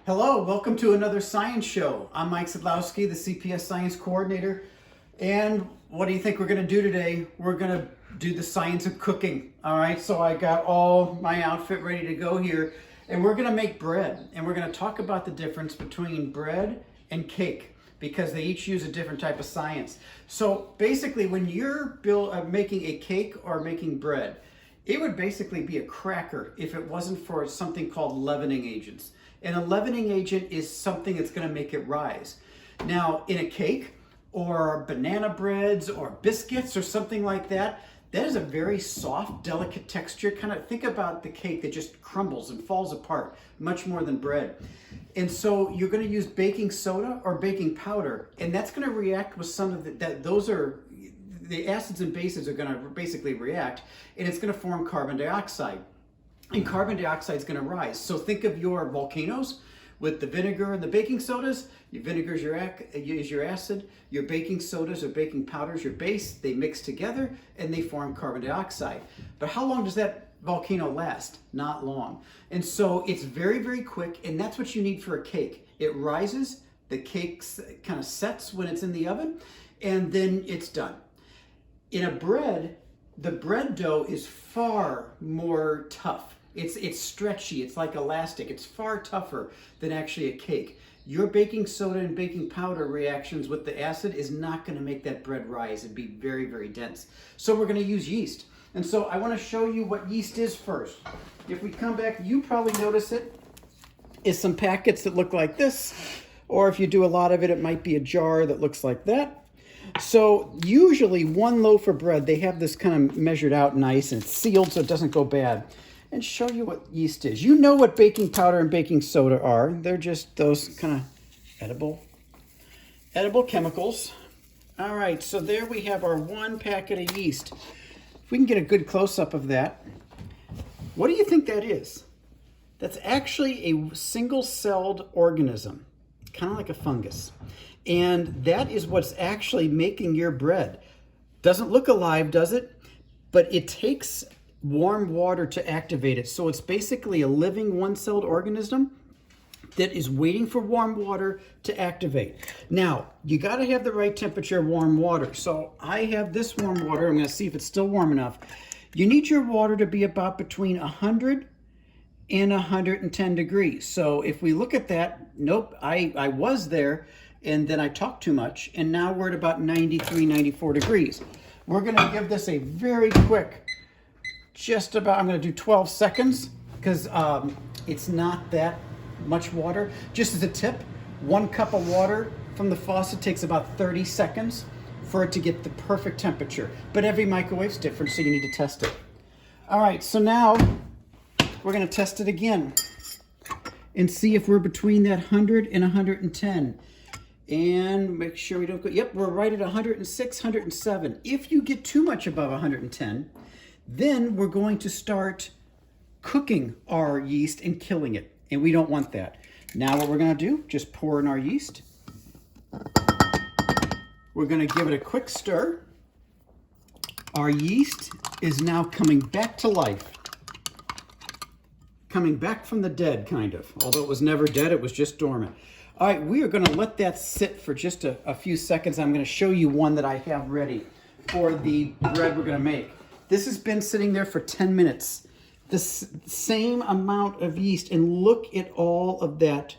Hello, welcome to another science show. I'm Mike Szydlowski, the CPS Science Coordinator. And what do you think we're going to do today? We're going to do the science of cooking. All right, so I got all my outfit ready to go here. And we're going to make bread. And we're going to talk about the difference between bread and cake, because they each use a different type of science. So basically, when you're making a cake or making bread, it would basically be a cracker if it wasn't for something called leavening agents. And a leavening agent is something that's going to make it rise. Now, in a cake or banana breads or biscuits or something like that, that is a very soft, delicate texture. Kind of think about the cake that just crumbles and falls apart much more than bread. And so you're going to use baking soda or baking powder, and that's going to react with some of the acids and bases are going to basically react, and it's going to form carbon dioxide. And carbon dioxide is going to rise. So think of your volcanoes with the vinegar and the baking sodas. Your vinegar is your acid. Your baking sodas or baking powders, your base. They mix together and they form carbon dioxide. But how long does that volcano last? Not long. And so it's very, very quick, and that's what you need for a cake. It rises, the cake kind of sets when it's in the oven, and then it's done. In a bread, the bread dough is far more tough. It's stretchy, it's like elastic, it's far tougher than actually a cake. Your baking soda and baking powder reactions with the acid is not going to make that bread rise. It'd be very, very dense. So we're going to use yeast. And so I want to show you what yeast is first. If we come back, you probably notice it is some packets that look like this, or if you do a lot of it, it might be a jar that looks like that. So usually one loaf of bread, they have this kind of measured out nice and it's sealed so it doesn't go bad. And show you what yeast is. You know what baking powder and baking soda are. They're just those kind of edible chemicals. All right, so there we have our one packet of yeast. If we can get a good close-up of that, what do you think that is? That's actually a single-celled organism, kind of like a fungus. And that is what's actually making your bread. Doesn't look alive, does it? But it takes warm water to activate it. So it's basically a living one-celled organism that is waiting for warm water to activate. Now, you got to have the right temperature warm water. So I have this warm water. I'm going to see if it's still warm enough. You need your water to be about between 100 and 110 degrees. So if we look at that, nope, I was there, and then I talked too much, and now we're at about 93, 94 degrees. We're going to give this a very quick, I'm going to do 12 seconds because it's not that much water. Just as a tip, 1 cup of water from the faucet takes about 30 seconds for it to get the perfect temperature. But every microwave's different, so you need to test it. All right, so now we're going to test it again and see if we're between that 100 and 110. And make sure we don't go, yep, we're right at 106, 107. If you get too much above 110, then we're going to start cooking our yeast and killing it. And we don't want that. Now what we're going to do, just pour in our yeast. We're going to give it a quick stir. Our yeast is now coming back to life. Coming back from the dead, kind of. Although it was never dead, it was just dormant. All right, we are going to let that sit for just a few seconds. I'm going to show you one that I have ready for the bread we're going to make. This has been sitting there for 10 minutes. The same amount of yeast, and look at all of that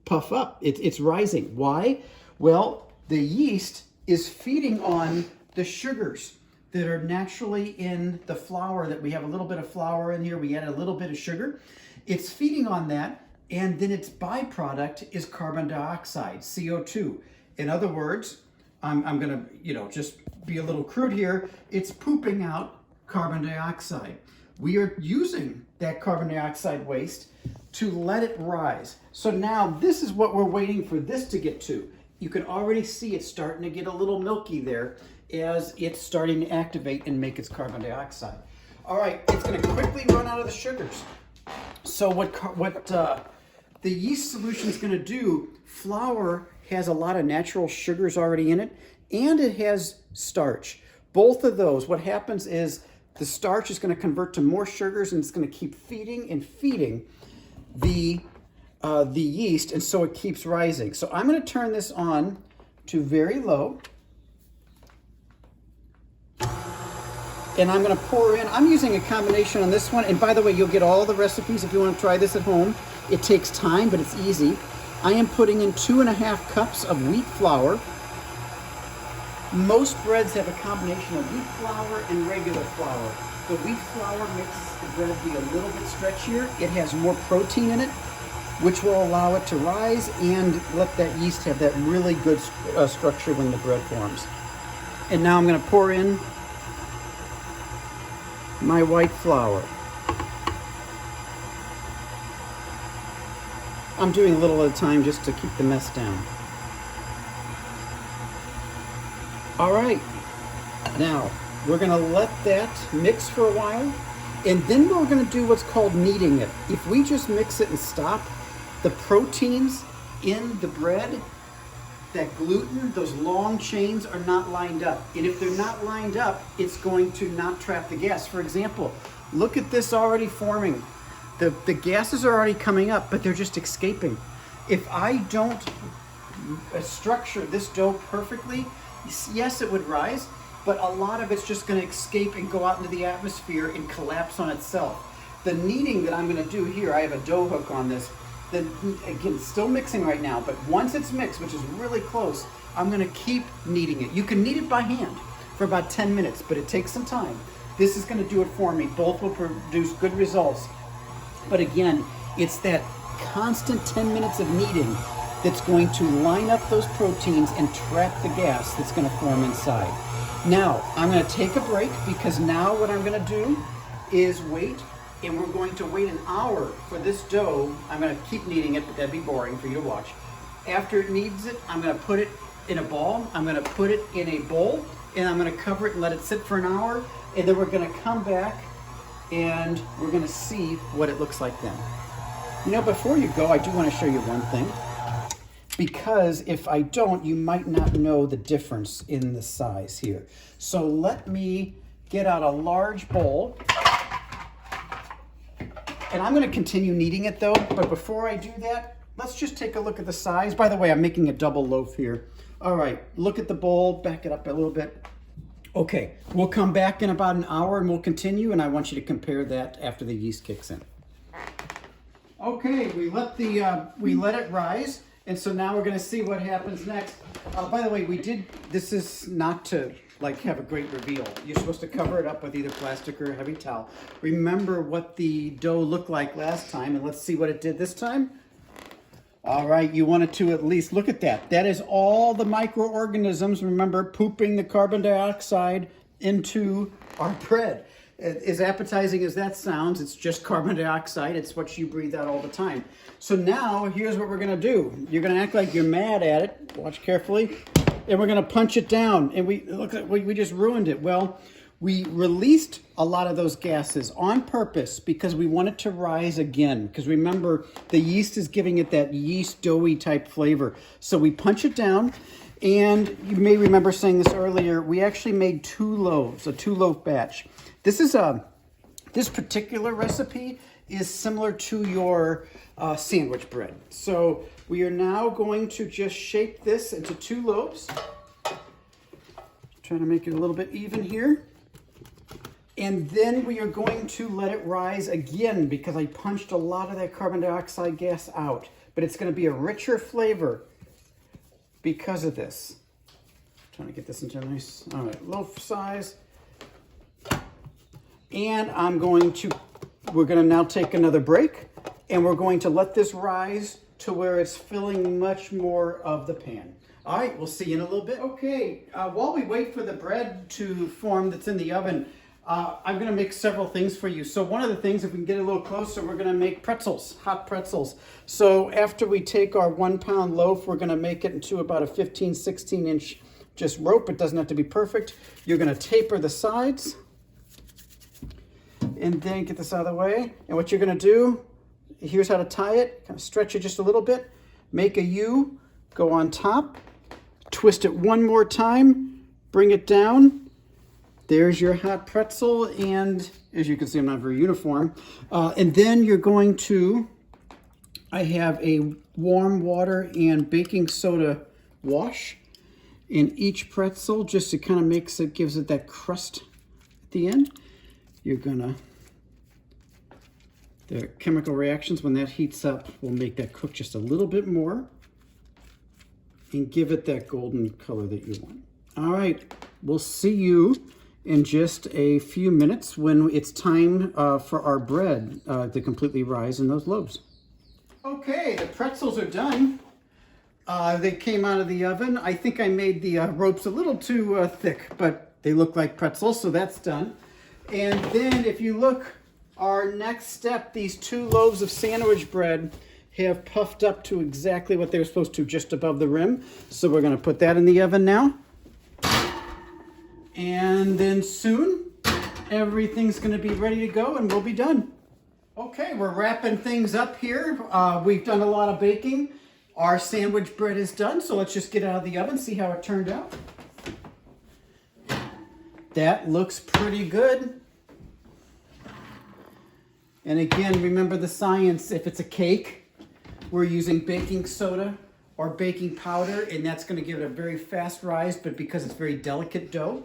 puff up. It's rising. Why? Well, the yeast is feeding on the sugars that are naturally in the flour. That we have a little bit of flour in here. We add a little bit of sugar. It's feeding on that, and then its byproduct is carbon dioxide, CO2. In other words, I'm going to, just be a little crude here. It's pooping out carbon dioxide. We are using that carbon dioxide waste to let it rise. So now this is what we're waiting for this to get to. You can already see it's starting to get a little milky there as it's starting to activate and make its carbon dioxide. All right, it's going to quickly run out of the sugars. So what the yeast solution is going to do, flour has a lot of natural sugars already in it, and it has starch. Both of those, what happens is the starch is going to convert to more sugars, and it's going to keep feeding and feeding the the yeast, and so it keeps rising. So I'm going to turn this on to very low. And I'm going to pour in, I'm using a combination on this one. And by the way, you'll get all the recipes if you want to try this at home. It takes time, but it's easy. I am putting in 2.5 cups of wheat flour. Most breads have a combination of wheat flour and regular flour. The wheat flour makes the bread be a little bit stretchier. It has more protein in it, which will allow it to rise and let that yeast have that really good structure when the bread forms. And now I'm going to pour in my white flour. I'm doing a little at a time just to keep the mess down. All right, now we're going to let that mix for a while, and then we're going to do what's called kneading it. If we just mix it and stop, the proteins in the bread, that gluten, those long chains are not lined up. And if they're not lined up, it's going to not trap the gas. For example, look at this already forming. The gases are already coming up, but they're just escaping. If I don't structure this dough perfectly, yes, it would rise, but a lot of it's just going to escape and go out into the atmosphere and collapse on itself. The kneading that I'm going to do here, I have a dough hook on this. Again, still mixing right now, but once it's mixed, which is really close, I'm going to keep kneading it. You can knead it by hand for about 10 minutes, but it takes some time. This is going to do it for me. Both will produce good results. But again, it's that constant 10 minutes of kneading that's going to line up those proteins and trap the gas that's going to form inside. Now, I'm going to take a break because now what I'm going to do is wait, and we're going to wait an hour for this dough. I'm going to keep kneading it, but that'd be boring for you to watch. After it kneads it, I'm going to put it in a ball. I'm going to put it in a bowl, and I'm going to cover it and let it sit for an hour, and then we're going to come back and we're going to see what it looks like then. You know, before you go, I do want to show you one thing, because if I don't, you might not know the difference in the size here. So let me get out a large bowl, and I'm going to continue kneading it though, but before I do that, let's just take a look at the size. By the way, I'm making a double loaf here. All right, look at the bowl, back it up a little bit. Okay, we'll come back in about an hour and we'll continue, and I want you to compare that after the yeast kicks in. Okay, we let it rise, and so now we're going to see what happens next. By the way, this is not to like have a great reveal. You're supposed to cover it up with either plastic or a heavy towel. Remember what the dough looked like last time, and let's see what it did this time. All right, you wanted to at least look at that. That is all the microorganisms, remember, pooping the carbon dioxide into our bread. As appetizing as that sounds, it's just carbon dioxide. It's what you breathe out all the time. So now, here's what we're going to do. You're going to act like you're mad at it. Watch carefully. And we're going to punch it down. And we just ruined it. Well, we released a lot of those gases on purpose because we want it to rise again. Because remember, the yeast is giving it that yeast doughy type flavor. So we punch it down. And you may remember saying this earlier, we actually made 2 loaves, a 2-loaf batch. This particular recipe is similar to your sandwich bread. So we are now going to just shape this into 2 loaves. Trying to make it a little bit even here. And then we are going to let it rise again because I punched a lot of that carbon dioxide gas out. But it's going to be a richer flavor because of this. Trying to get this into a nice, all right, loaf size. And we're going to now take another break, and we're going to let this rise to where it's filling much more of the pan. All right, we'll see you in a little bit. Okay, while we wait for the bread to form that's in the oven, I'm going to make several things for you. So one of the things, if we can get a little closer, we're going to make pretzels, hot pretzels. So after we take our 1-pound loaf, we're going to make it into about a 15, 16-inch just rope. It doesn't have to be perfect. You're going to taper the sides. And then get this out of the way. And what you're going to do, here's how to tie it. Kind of stretch it just a little bit. Make a U, go on top. Twist it one more time. Bring it down. There's your hot pretzel. And as you can see, I'm not very uniform. And then you're going to I have a warm water and baking soda wash in each pretzel just to kind of gives it that crust at the end. You're gonna, the chemical reactions when that heats up will make that cook just a little bit more and give it that golden color that you want. All right, we'll see you in just a few minutes when it's time for our bread to completely rise in those loaves. Okay, the pretzels are done. They came out of the oven. I think I made the ropes a little too thick, but they look like pretzels, so that's done. And then if you look, our next step, these 2 loaves of sandwich bread have puffed up to exactly what they're supposed to, just above the rim. So we're gonna put that in the oven now. And then soon, everything's gonna be ready to go and we'll be done. Okay, we're wrapping things up here. We've done a lot of baking. Our sandwich bread is done, so let's just get it out of the oven, see how it turned out. That looks pretty good. And again, remember the science. If it's a cake, we're using baking soda or baking powder, and that's going to give it a very fast rise, but because it's very delicate dough.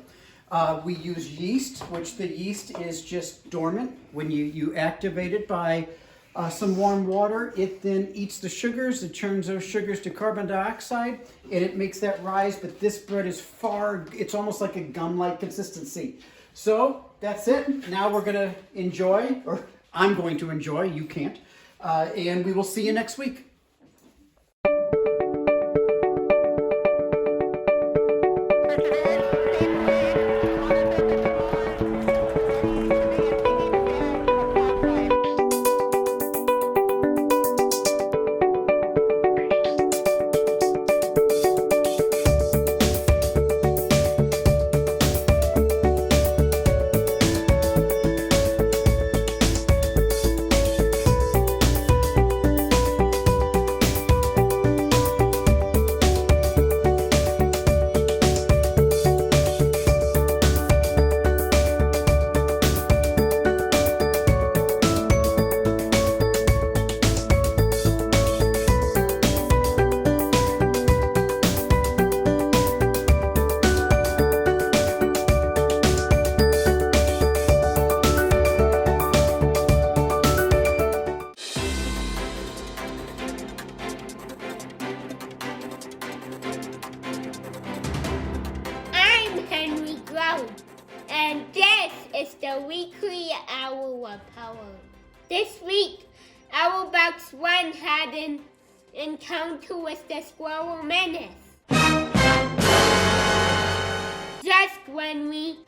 We use yeast, which the yeast is just dormant. When you activate it by some warm water, it then eats the sugars, it turns those sugars to carbon dioxide, and it makes that rise, but this bread is it's almost like a gum-like consistency. So that's it. Now we're gonna enjoy, or I'm going to enjoy, you can't, and we will see you next week. And this is the weekly Hour of Power. This week, Hour Box 1 had an encounter with the Squirrel Menace. Just when we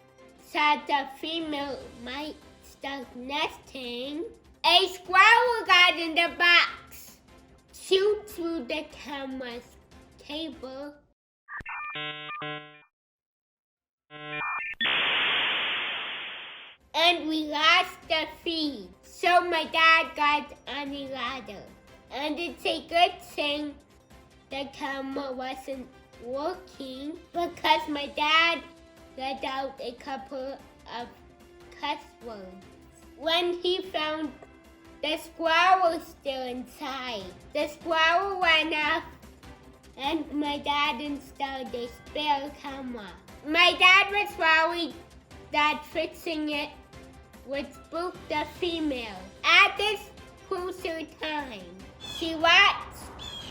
thought the female might start nesting, a squirrel got in the box, chewed through the camera's cable, and we lost the feed. So my dad got on a ladder. And it's a good thing the camera wasn't working because my dad let out a couple of cuss words. When he found the squirrel still inside, the squirrel ran off and my dad installed a spare camera. My dad was worried that fixing it would spook the female. At this crucial time, she watched,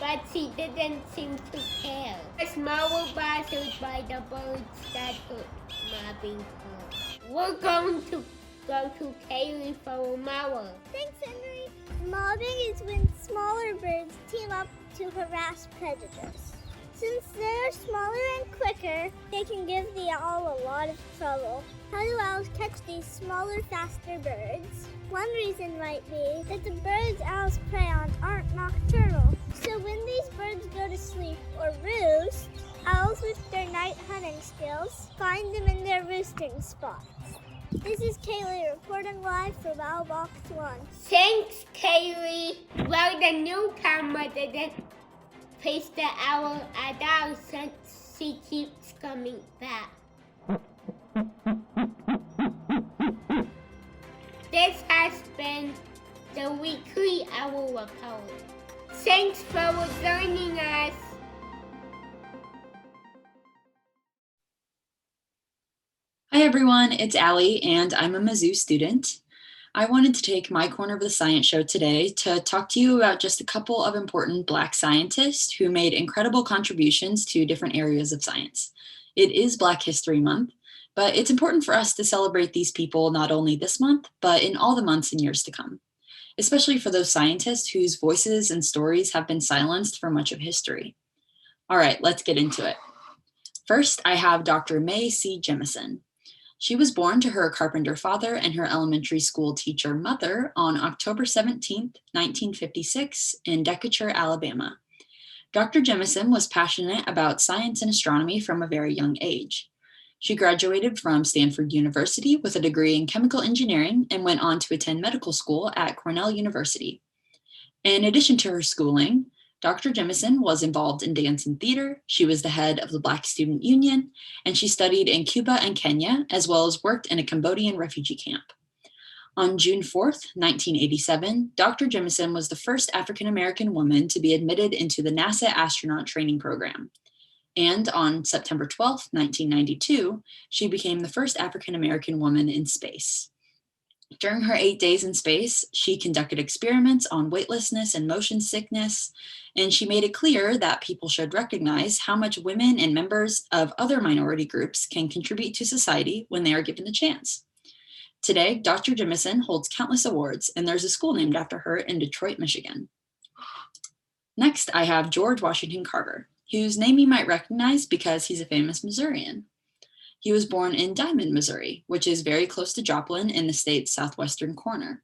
but she didn't seem to care. The smaller bothered by the birds that were mobbing her. We're going to go to Kaylee for a mower. Thanks, Henry. Mobbing is when smaller birds team up to harass predators. Since they're smaller and quicker, they can give the owl a lot of trouble. How do owls catch these smaller, faster birds? One reason might be that the birds owls prey on aren't nocturnal. So when these birds go to sleep or roost, owls with their night hunting skills find them in their roosting spots. This is Kaylee reporting live from Owl Box 1. Thanks, Kaylee. Well, the new camera didn't face the owl at all since she keeps coming back. This has been the weekly Hour of Power. Thanks for joining us. Hi everyone, it's Allie and I'm a Mizzou student. I wanted to take my corner of the science show today to talk to you about just a couple of important Black scientists who made incredible contributions to different areas of science. It is Black History Month, but it's important for us to celebrate these people not only this month, but in all the months and years to come, especially for those scientists whose voices and stories have been silenced for much of history. All right, let's get into it. First, I have Dr. Mae C. Jemison. She was born to her carpenter father and her elementary school teacher mother on October 17, 1956, in Decatur, Alabama. Dr. Jemison was passionate about science and astronomy from a very young age. She graduated from Stanford University with a degree in chemical engineering and went on to attend medical school at Cornell University. In addition to her schooling, Dr. Jemison was involved in dance and theater. She was the head of the Black Student Union, and she studied in Cuba and Kenya, as well as worked in a Cambodian refugee camp. On June 4th, 1987, Dr. Jemison was the first African-American woman to be admitted into the NASA astronaut training program. And on September 12th, 1992, she became the first African-American woman in space. During her 8 days in space, she conducted experiments on weightlessness and motion sickness, and she made it clear that people should recognize how much women and members of other minority groups can contribute to society when they are given the chance. Today, Dr. Jemison holds countless awards, and there's a school named after her in Detroit, Michigan. Next, I have George Washington Carver, whose name you might recognize because he's a famous Missourian. He was born in Diamond, Missouri, which is very close to Joplin in the state's southwestern corner.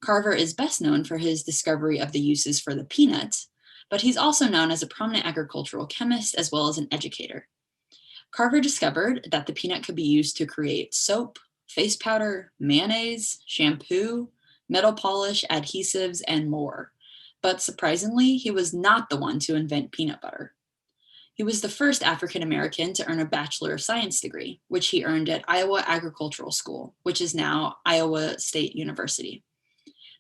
Carver is best known for his discovery of the uses for the peanut, but he's also known as a prominent agricultural chemist as well as an educator. Carver discovered that the peanut could be used to create soap, face powder, mayonnaise, shampoo, metal polish, adhesives, and more. But surprisingly, he was not the one to invent peanut butter. He was the first African-American to earn a Bachelor of Science degree, which he earned at Iowa Agricultural School, which is now Iowa State University.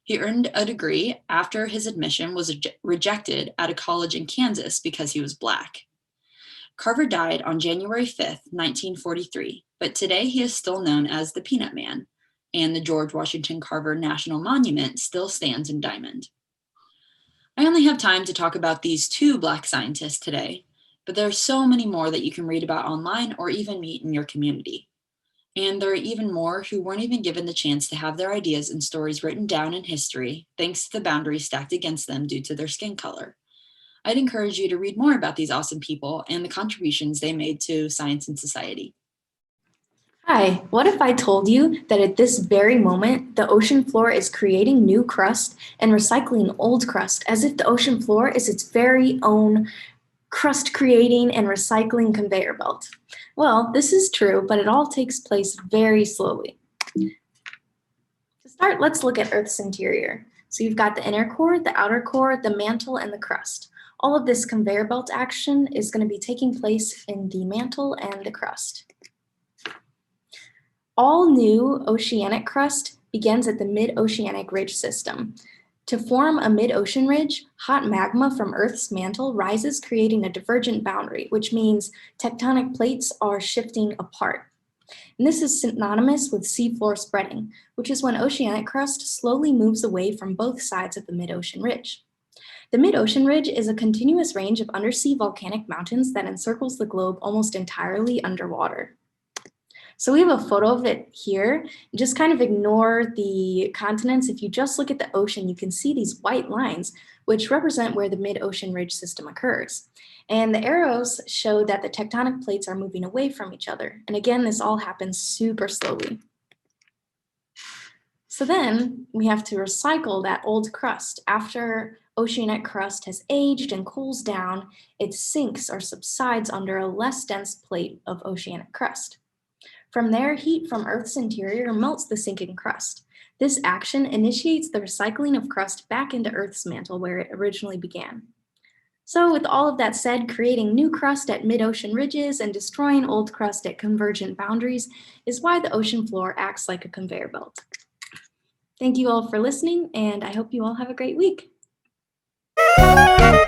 He earned a degree after his admission was rejected at a college in Kansas because he was Black. Carver died on January 5th, 1943, but today he is still known as the Peanut Man, and the George Washington Carver National Monument still stands in Diamond. I only have time to talk about these two Black scientists today, but there are so many more that you can read about online or even meet in your community. And there are even more who weren't even given the chance to have their ideas and stories written down in history thanks to the boundaries stacked against them due to their skin color. I'd encourage you to read more about these awesome people and the contributions they made to science and society. Hi, what if I told you that at this very moment, the ocean floor is creating new crust and recycling old crust as if the ocean floor is its very own crust creating and recycling conveyor belt? Well, this is true, but it all takes place very slowly. To start, let's look at Earth's interior. So you've got the inner core, the outer core, the mantle, and the crust. All of this conveyor belt action is going to be taking place in the mantle and the crust. All new oceanic crust begins at the mid-oceanic ridge system. To form a mid-ocean ridge, hot magma from Earth's mantle rises, creating a divergent boundary, which means tectonic plates are shifting apart. And this is synonymous with seafloor spreading, which is when oceanic crust slowly moves away from both sides of the mid-ocean ridge. The mid-ocean ridge is a continuous range of undersea volcanic mountains that encircles the globe almost entirely underwater. So we have a photo of it here. Just kind of ignore the continents. If you just look at the ocean, you can see these white lines, which represent where the mid-ocean ridge system occurs. And the arrows show that the tectonic plates are moving away from each other. And again, this all happens super slowly. So then we have to recycle that old crust. After oceanic crust has aged and cools down, it sinks or subsides under a less dense plate of oceanic crust. From there, heat from Earth's interior melts the sinking crust. This action initiates the recycling of crust back into Earth's mantle where it originally began. So with all of that said, creating new crust at mid-ocean ridges and destroying old crust at convergent boundaries is why the ocean floor acts like a conveyor belt. Thank you all for listening, and I hope you all have a great week. Bye!